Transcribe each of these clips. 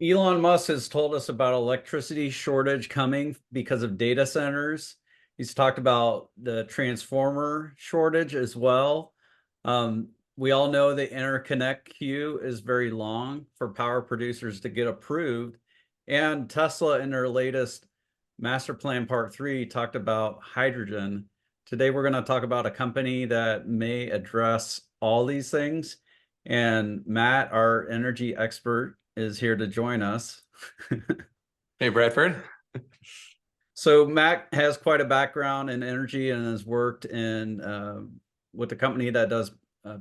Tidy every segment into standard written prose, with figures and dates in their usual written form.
Elon Musk has told us about electricity shortage coming because of data centers. He's talked about the transformer shortage as well. We all know the interconnect queue is very long for power producers to get approved. And Tesla, in their latest Master Plan Part 3, talked about hydrogen. Today, we're going to talk about a company that may address all these things. And Matt, our energy expert, is here to join us. Hey, Bradford. So Matt has quite a background in energy and has worked in with a company that does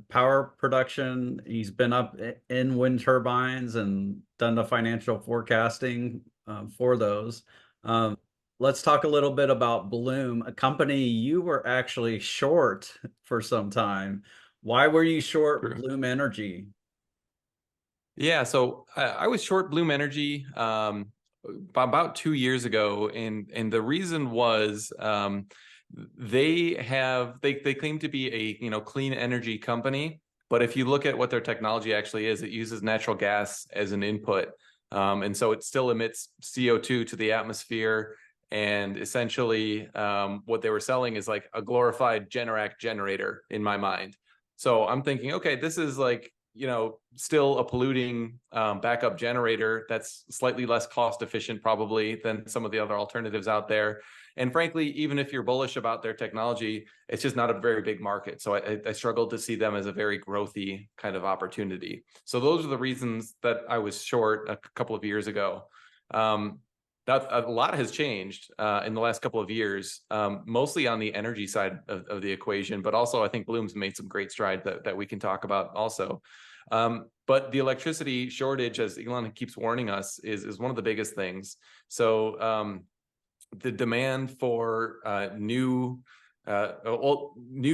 power production. He's been up in wind turbines and done the financial forecasting for those. Um, let's talk a little bit about Bloom, a company you were actually short for some time. Why were you short True. Bloom Energy? Yeah, so I was short Bloom Energy about 2 years ago, and the reason was they claim to be a clean energy company, but if you look at what their technology actually is, it uses natural gas as an input, and so it still emits CO2 to the atmosphere. And essentially, what they were selling is like a glorified Generac generator in my mind. So I'm thinking, okay, this is like still a polluting backup generator that's slightly less cost efficient probably than some of the other alternatives out there. And frankly, even if you're bullish about their technology, it's just not a very big market. So I struggled to see them as a very growthy kind of opportunity. So those are the reasons that I was short a couple of years ago. That a lot has changed in the last couple of years, mostly on the energy side of the equation, but also I think Bloom's made some great strides that we can talk about also. But the electricity shortage, as Elon keeps warning us, is one of the biggest things. So the demand for new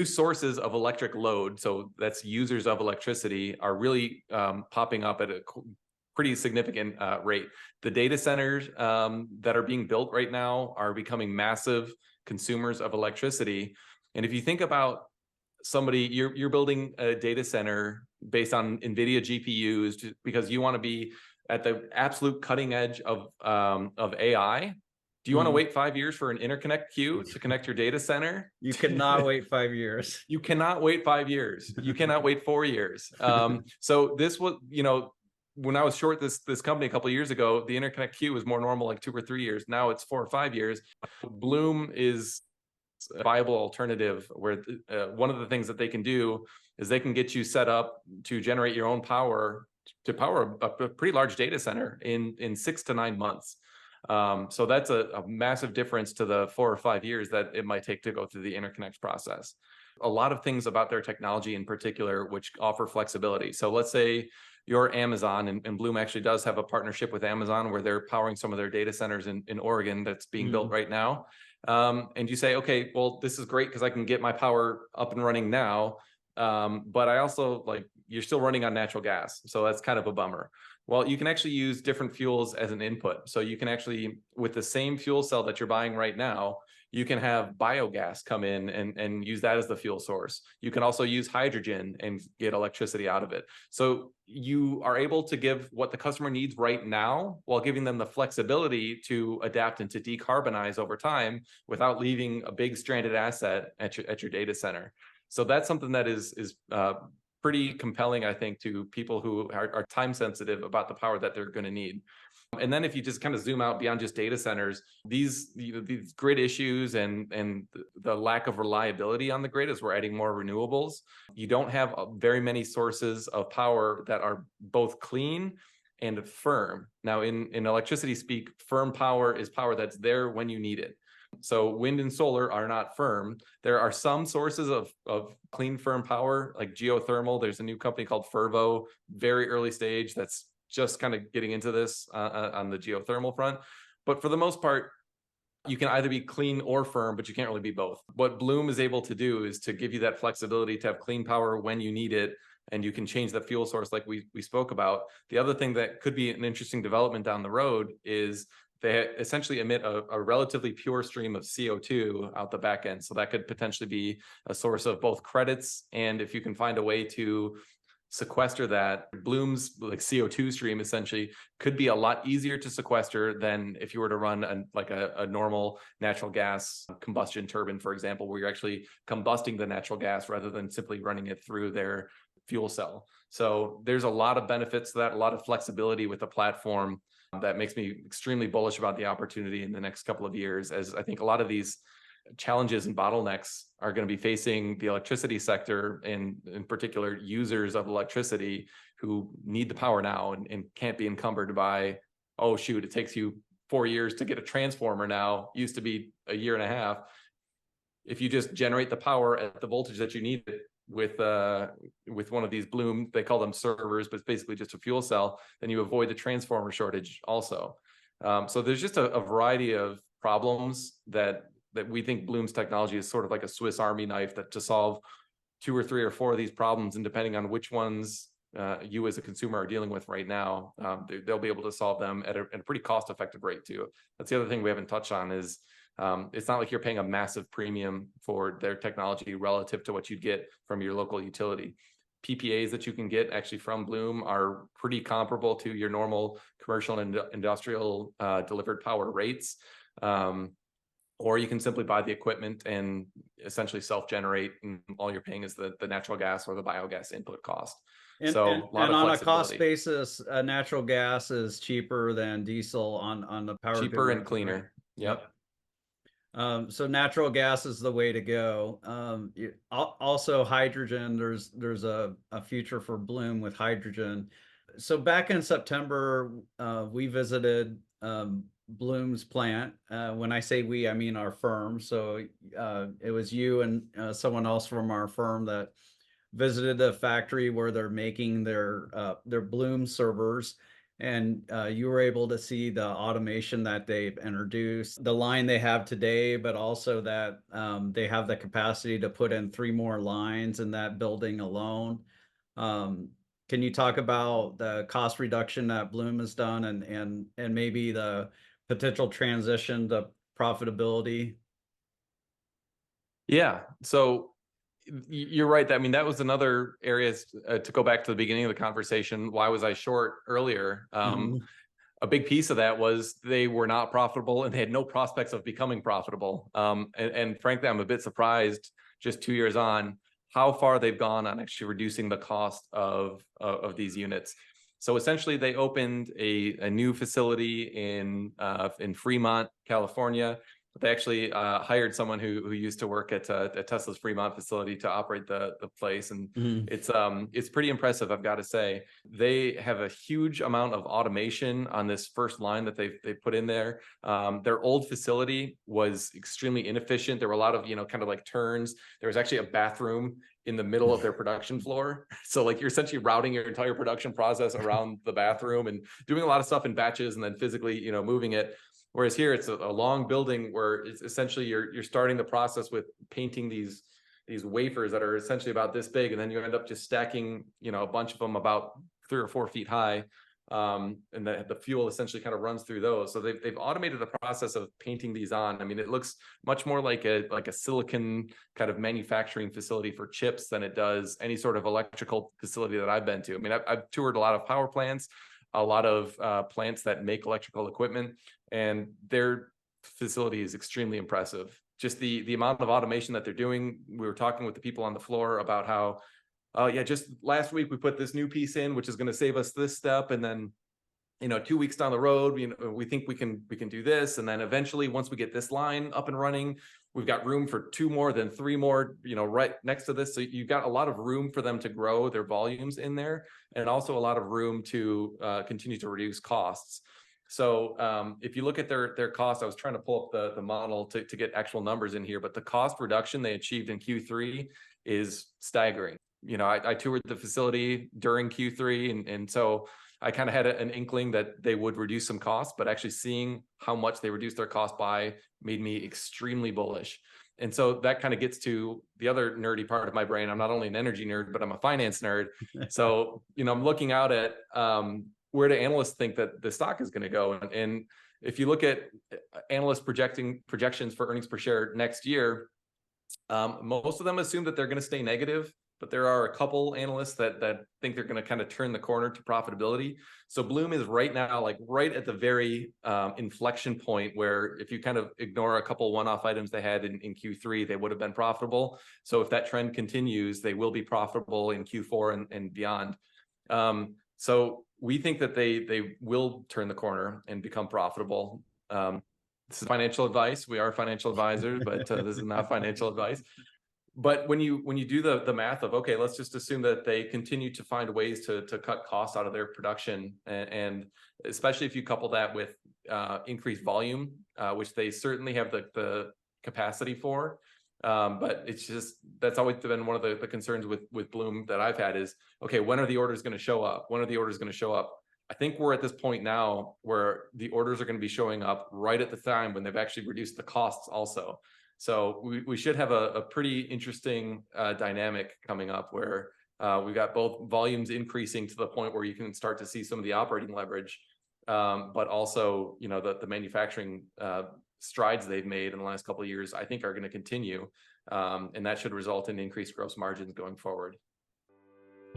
sources of electric load, so that's users of electricity, are really popping up at a pretty significant rate. The data centers that are being built right now are becoming massive consumers of electricity. And if you think about you're building a data center based on NVIDIA GPUs because you want to be at the absolute cutting edge of AI. Do you want to wait 5 years for an interconnect queue to connect your data center? You cannot wait 5 years. You cannot wait 5 years. You cannot wait 4 years. So this was, when I was short this company a couple of years ago, the interconnect queue was more normal, like 2 or 3 years. Now it's 4 or 5 years. Bloom is a viable alternative where one of the things that they can do is they can get you set up to generate your own power to power a pretty large data center in 6 to 9 months. So that's a massive difference to the 4 or 5 years that it might take to go through the interconnect process. A lot of things about their technology in particular, which offer flexibility. So let's say you're Amazon, and Bloom actually does have a partnership with Amazon where they're powering some of their data centers in Oregon that's being built right now. And you say, okay, well, this is great because I can get my power up and running now. But I also you're still running on natural gas. So that's kind of a bummer. Well, you can actually use different fuels as an input. So you can actually, with the same fuel cell that you're buying right now, you can have biogas come in and use that as the fuel source. You can also use hydrogen and get electricity out of it. So you are able to give what the customer needs right now while giving them the flexibility to adapt and to decarbonize over time without leaving a big stranded asset at your data center. So that's something that is pretty compelling, I think, to people who are time sensitive about the power that they're going to need. And then if you just kind of zoom out beyond just data centers, these grid issues and the lack of reliability on the grid as we're adding more renewables, you don't have very many sources of power that are both clean and firm. Now, in electricity speak, firm power is power that's there when you need it. So wind and solar are not firm. There are some sources of clean, firm power, like geothermal. There's a new company called Fervo, very early stage, that's just kind of getting into this on the geothermal front. But for the most part, you can either be clean or firm, but you can't really be both. What Bloom is able to do is to give you that flexibility to have clean power when you need it, and you can change the fuel source like we spoke about. The other thing that could be an interesting development down the road is they essentially emit a relatively pure stream of CO2 out the back end. So that could potentially be a source of both credits, and if you can find a way to sequester that. Bloom's like CO2 stream essentially could be a lot easier to sequester than if you were to run a normal natural gas combustion turbine, for example, where you're actually combusting the natural gas rather than simply running it through their fuel cell. So there's a lot of benefits to that, a lot of flexibility with the platform that makes me extremely bullish about the opportunity in the next couple of years, as I think a lot of these challenges and bottlenecks are going to be facing the electricity sector, and in particular users of electricity who need the power now and can't be encumbered by, oh shoot, it takes you 4 years to get a transformer now, used to be a year and a half. If you just generate the power at the voltage that you need with one of these Bloom, they call them servers, but it's basically just a fuel cell, then you avoid the transformer shortage also. So there's just a variety of problems that we think Bloom's technology is sort of like a Swiss Army knife that to solve 2 or 3 or 4 of these problems, and depending on which ones you as a consumer are dealing with right now, they'll be able to solve them at a pretty cost-effective rate too. That's the other thing we haven't touched on is it's not like you're paying a massive premium for their technology relative to what you'd get from your local utility. PPAs that you can get actually from Bloom are pretty comparable to your normal commercial and industrial delivered power rates. Or you can simply buy the equipment and essentially self-generate, and all you're paying is the natural gas or the biogas input cost. And, So and, a lot and of on a flexibility. cost basis, natural gas is cheaper than diesel on the power grid Cheaper and market, cleaner. right? Yep. So natural gas is the way to go. Also hydrogen, there's a future for Bloom with hydrogen. So back in September, we visited Bloom's plant. When I say we, I mean our firm. So it was you and someone else from our firm that visited the factory where they're making their Bloom servers. And you were able to see the automation that they've introduced, the line they have today, but also that they have the capacity to put in 3 more lines in that building alone. Can you talk about the cost reduction that Bloom has done, and maybe the potential transition to profitability? Yeah. So you're right. I mean, that was another area to go back to the beginning of the conversation. Why was I short earlier? A big piece of that was they were not profitable and they had no prospects of becoming profitable. And frankly, I'm a bit surprised just 2 years on how far they've gone on actually reducing the cost of these units. So essentially, they opened a new facility in Fremont, California. They actually hired someone who used to work at Tesla's Fremont facility to operate the place, and it's pretty impressive, I've got to say. They have a huge amount of automation on this first line that they put in there. Their old facility was extremely inefficient. There were a lot of kind of like turns. There was actually a bathroom in the middle of their production floor, so like you're essentially routing your entire production process around the bathroom and doing a lot of stuff in batches and then physically moving it. Whereas here it's a long building where it's essentially you're starting the process with painting these wafers that are essentially about this big, and then you end up just stacking a bunch of them about 3 or 4 feet high, and the fuel essentially kind of runs through those. So they've automated the process of painting these on. I mean, it looks much more like a silicon kind of manufacturing facility for chips than it does any sort of electrical facility that I've been to. I mean, I've toured a lot of power plants, a lot of plants that make electrical equipment, and their facility is extremely impressive. Just the amount of automation that they're doing. We were talking with the people on the floor about how, yeah, just last week we put this new piece in, which is going to save us this step, and then 2 weeks down the road, we think we can do this, and then eventually, once we get this line up and running, we've got room for 2 more, then 3 more, right next to this. So you've got a lot of room for them to grow their volumes in there, and also a lot of room to continue to reduce costs. So if you look at their cost, I was trying to pull up the model to get actual numbers in here, but the cost reduction they achieved in Q3 is staggering. I toured the facility during Q3, and so I kind of had an inkling that they would reduce some costs, but actually seeing how much they reduced their cost by made me extremely bullish. And so that kind of gets to the other nerdy part of my brain. I'm not only an energy nerd, but I'm a finance nerd. So, I'm looking out at where do analysts think that the stock is going to go. And if you look at analysts projections for earnings per share next year, most of them assume that they're going to stay negative but there are a couple analysts that think they're going to kind of turn the corner to profitability. So Bloom is right now like right at the very inflection point where if you kind of ignore a couple one-off items they had in Q3, they would have been profitable. So if that trend continues, they will be profitable in Q4 and beyond. So we think that they will turn the corner and become profitable. This is financial advice. We are financial advisors, but this is not financial advice. But when you do the math of, okay, let's just assume that they continue to find ways to cut costs out of their production, and especially if you couple that with increased volume, which they certainly have the capacity for. But it's just, that's always been one of the concerns with Bloom that I've had is, okay, when are the orders going to show up? When are the orders going to show up? I think we're at this point now where the orders are going to be showing up right at the time when they've actually reduced the costs also. So we should have a pretty interesting dynamic coming up where we've got both volumes increasing to the point where you can start to see some of the operating leverage, but also, you know, the manufacturing strides they've made in the last couple of years, I think are going to continue. And that should result in increased gross margins going forward.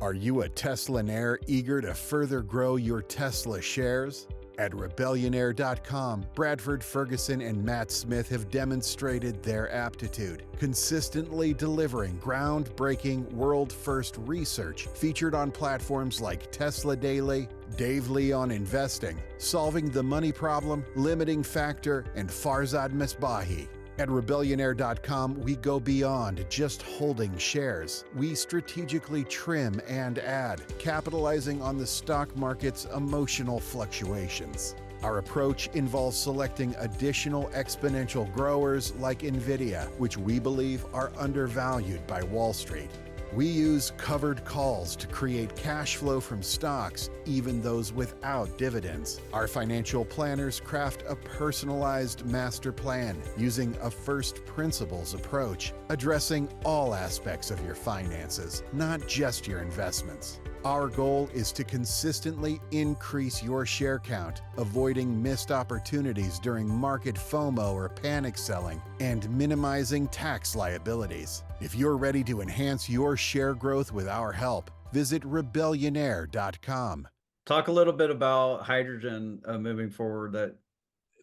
Are you a Teslaionaire eager to further grow your Tesla shares? At rebellionaire.com, Bradford Ferguson and Matt Smith have demonstrated their aptitude, consistently delivering groundbreaking, world-first research featured on platforms like Tesla Daily, Dave Lee on Investing, Solving the Money Problem, Limiting Factor, and Farzad Mesbahi. At rebellionaire.com, we go beyond just holding shares. We strategically trim and add, capitalizing on the stock market's emotional fluctuations. Our approach involves selecting additional exponential growers like NVIDIA, which we believe are undervalued by Wall Street. We use covered calls to create cash flow from stocks, even those without dividends. Our financial planners craft a personalized master plan using a first principles approach, addressing all aspects of your finances, not just your investments. Our goal is to consistently increase your share count, avoiding missed opportunities during market FOMO or panic selling, and minimizing tax liabilities. If you're ready to enhance your share growth with our help, visit rebellionaire.com. Talk a little bit about hydrogen moving forward.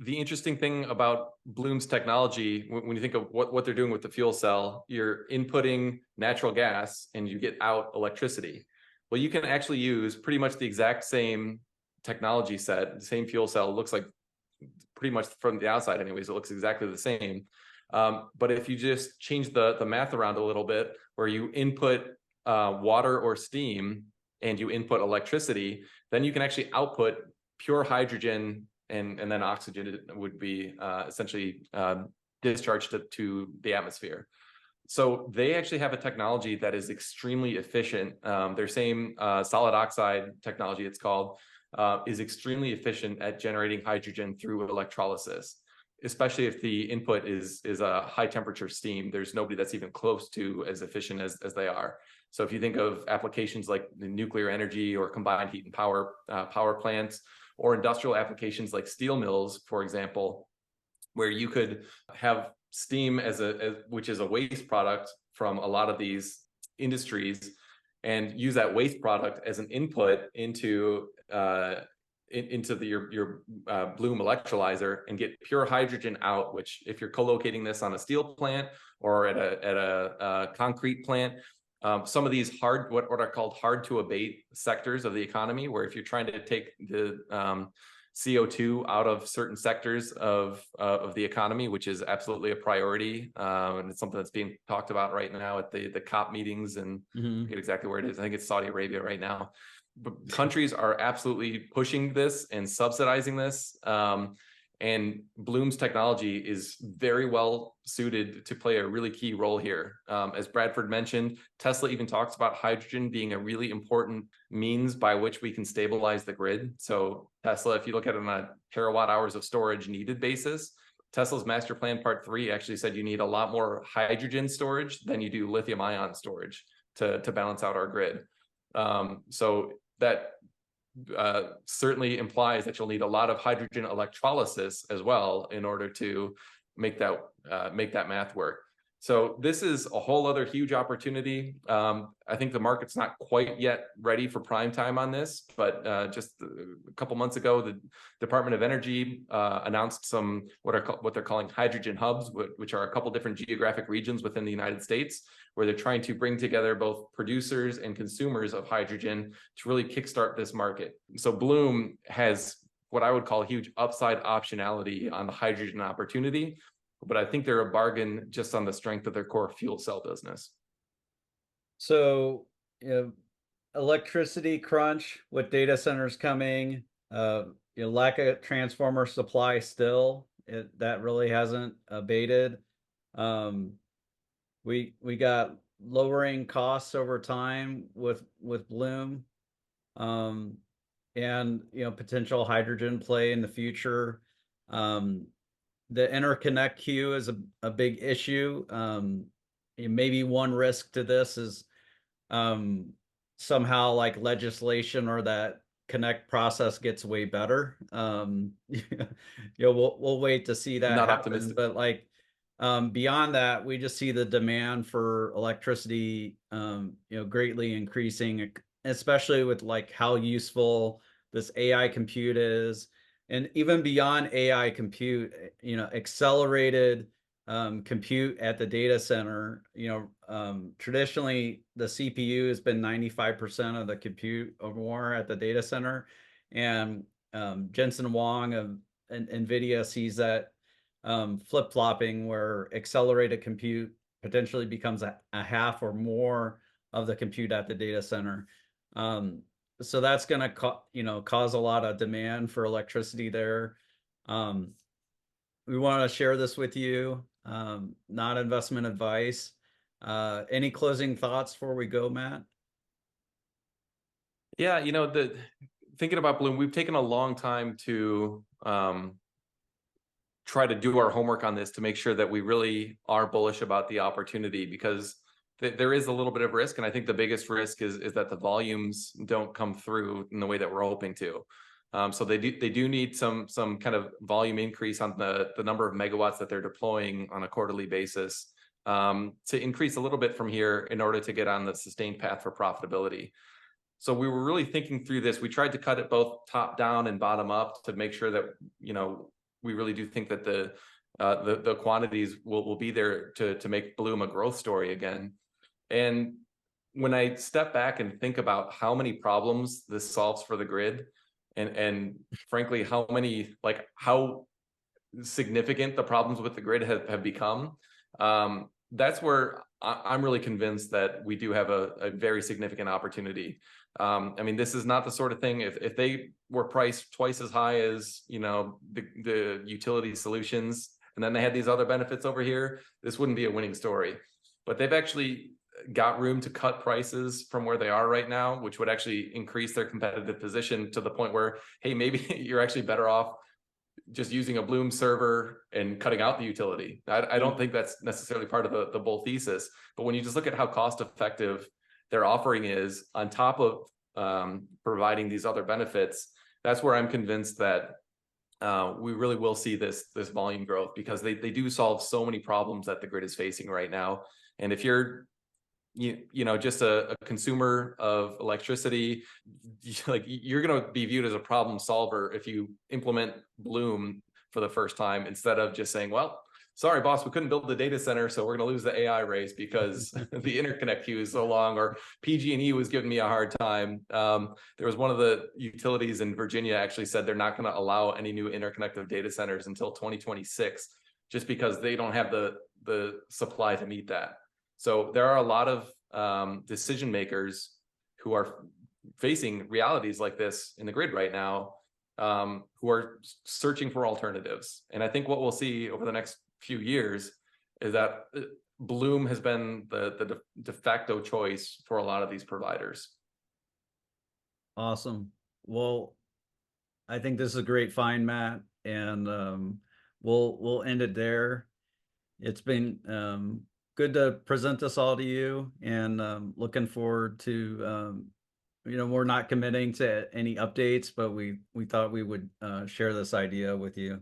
The interesting thing about Bloom's technology, when you think of what they're doing with the fuel cell, you're inputting natural gas and you get out electricity. Well, you can actually use pretty much the exact same technology set, the same fuel cell. It looks like pretty much from the outside anyways, it looks exactly the same. But if you just change the math around a little bit, where you input water or steam and you input electricity, then you can actually output pure hydrogen, and then oxygen would be essentially discharged to the atmosphere. So they actually have a technology that is extremely efficient. Their same solid oxide technology, it's called, is extremely efficient at generating hydrogen through electrolysis, especially if the input is a high temperature steam. There's nobody that's even close to as efficient as they are. So if you think of applications like nuclear energy or combined heat and power plants, or industrial applications like steel mills, for example, where you could have steam which is a waste product from a lot of these industries, and use that waste product as an input into your Bloom electrolyzer and get pure hydrogen out. Which, if you're co-locating this on a steel plant or at a concrete plant, some of these what are called hard to abate sectors of the economy, where if you're trying to take the CO2 out of certain sectors of the economy, which is absolutely a priority, and it's something that's being talked about right now at the COP meetings, and I forget exactly where it is. I think it's Saudi Arabia right now. But countries are absolutely pushing this and subsidizing this. And Bloom's technology is very well suited to play a really key role here. As Bradford mentioned, Tesla even talks about hydrogen being a really important means by which we can stabilize the grid. So Tesla, if you look at it on a terawatt hours of storage needed basis, Tesla's master plan part 3 actually said you need a lot more hydrogen storage than you do lithium ion storage to balance out our grid. So that certainly implies that you'll need a lot of hydrogen electrolysis as well in order to make that math work. So this is a whole other huge opportunity. I think the market's not quite yet ready for prime time on this, but just a couple months ago, the Department of Energy announced some what they're calling hydrogen hubs, which are a couple different geographic regions within the United States, where they're trying to bring together both producers and consumers of hydrogen to really kickstart this market. So Bloom has what I would call huge upside optionality on the hydrogen opportunity, but I think they're a bargain just on the strength of their core fuel cell business. So, electricity crunch with data centers coming, lack of transformer supply still, that really hasn't abated. We got lowering costs over time with Bloom, and potential hydrogen play in the future. The interconnect queue is a big issue. Maybe one risk to this is somehow like legislation or that connect process gets way better. We'll wait to see that Not happen. optimistic. But like beyond that, we just see the demand for electricity greatly increasing, especially with like how useful this AI compute is. And even beyond AI compute, accelerated compute at the data center, traditionally the CPU has been 95% of the compute or more at the data center. And Jensen Huang of NVIDIA sees that flip-flopping, where accelerated compute potentially becomes a half or more of the compute at the data center. So that's going to cause a lot of demand for electricity there. We want to share this with you, not investment advice. Any closing thoughts before we go, Matt? Yeah, thinking about Bloom, we've taken a long time to try to do our homework on this to make sure that we really are bullish about the opportunity, because there is a little bit of risk, and I think the biggest risk is that the volumes don't come through in the way that we're hoping to. So they do need some kind of volume increase on the number of megawatts that they're deploying on a quarterly basis to increase a little bit from here in order to get on the sustained path for profitability. So we were really thinking through this. We tried to cut it both top down and bottom up to make sure that we really do think that the quantities will be there to make Bloom a growth story again. And when I step back and think about how many problems this solves for the grid, and frankly, how significant the problems with the grid have become, that's where I'm really convinced that we do have a very significant opportunity. I mean, this is not the sort of thing, if they were priced twice as high as the utility solutions, and then they had these other benefits over here, this wouldn't be a winning story. But they've actually got room to cut prices from where they are right now, which would actually increase their competitive position to the point where, hey, maybe you're actually better off just using a Bloom server and cutting out the utility. I don't think that's necessarily part of the bull thesis. But when you just look at how cost effective their offering is on top of providing these other benefits, that's where I'm convinced that we really will see this volume growth, because they do solve so many problems that the grid is facing right now. And if you're just a consumer of electricity, you're going to be viewed as a problem solver if you implement Bloom for the first time, instead of just saying, well, sorry, boss, we couldn't build the data center, so we're going to lose the AI race because the interconnect queue is so long, or PG&E was giving me a hard time. There was one of the utilities in Virginia actually said they're not going to allow any new interconnected data centers until 2026, just because they don't have the supply to meet that. So there are a lot of decision makers who are facing realities like this in the grid right now, who are searching for alternatives. And I think what we'll see over the next few years is that Bloom has been the de facto choice for a lot of these providers. Awesome. Well, I think this is a great find, Matt, and we'll end it there. It's been good to present this all to you, and looking forward to we're not committing to any updates, but we thought we would share this idea with you.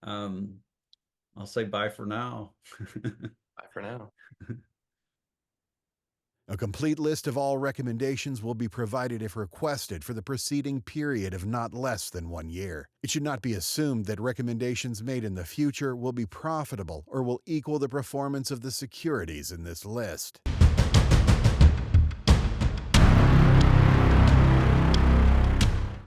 I'll say bye for now. Bye for now. A complete list of all recommendations will be provided if requested for the preceding period of not less than 1 year. It should not be assumed that recommendations made in the future will be profitable or will equal the performance of the securities in this list.